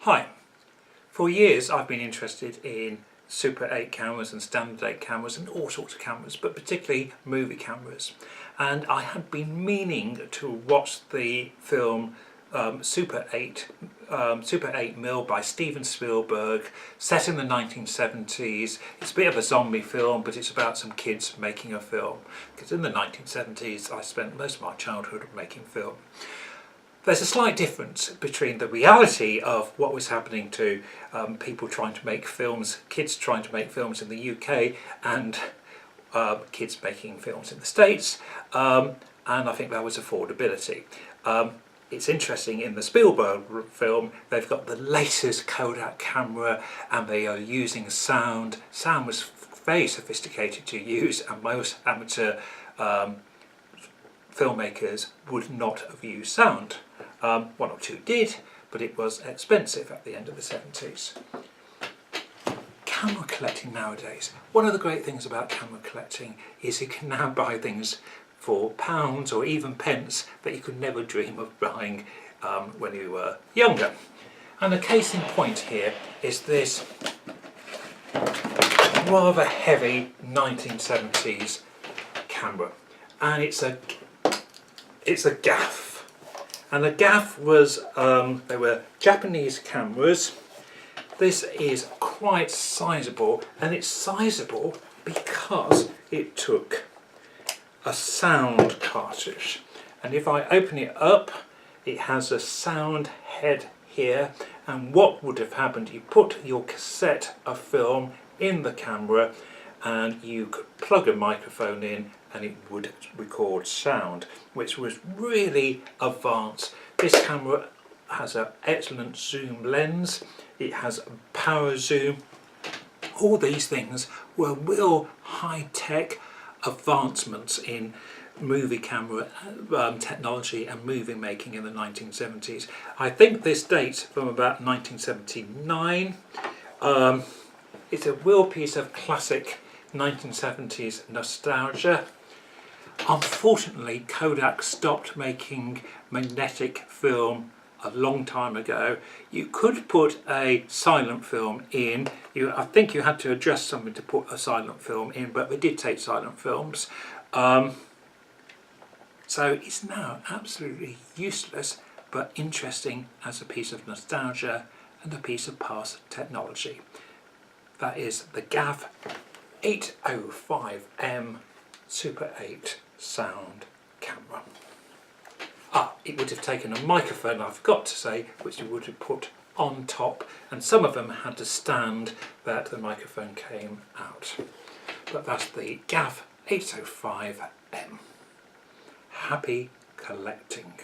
Hi. For years I've been interested in Super 8 cameras and Standard 8 cameras and all sorts of cameras, but particularly movie cameras. And I had been meaning to watch the film Super 8 mm by Steven Spielberg, set in the 1970s. It's a bit of a zombie film, but it's about some kids making a film. Because in the 1970s I spent most of my childhood making film. There's a slight difference between the reality of what was happening to people trying to make films, kids trying to make films in the UK, and kids making films in the States, and I think that was affordability. It's interesting, in the Spielberg film they've got the latest Kodak camera and they are using sound. Sound was very sophisticated to use, and most amateur filmmakers would not have used sound. One or two did, but it was expensive at the end of the 70s. Camera collecting nowadays. One of the great things about camera collecting is you can now buy things for pounds or even pence that you could never dream of buying when you were younger. And a case in point here is this rather heavy 1970s camera, and it's a GAF. And the GAF was, they were Japanese cameras. This is quite sizable, and it's sizable because it took a sound cartridge. And if I open it up, it has a sound head here, and what would have happened, you put your cassette of film in the camera and you could plug a microphone in and it would record sound, which was really advanced. This camera has an excellent zoom lens, it has power zoom. All these things were real high-tech advancements in movie camera technology and movie making in the 1970s. I think this dates from about 1979. It's a real piece of classic 1970s nostalgia. Unfortunately, Kodak stopped making magnetic film a long time ago. You could put a silent film in. I think you had to adjust something to put a silent film in, but they did take silent films. So it's now absolutely useless, but interesting as a piece of nostalgia and a piece of past technology. That is the GAF 805M Super 8 sound camera. It would have taken a microphone, I forgot to say, which you would have put on top, and some of them had to stand that the microphone came out. But that's the GAF 805M. Happy collecting.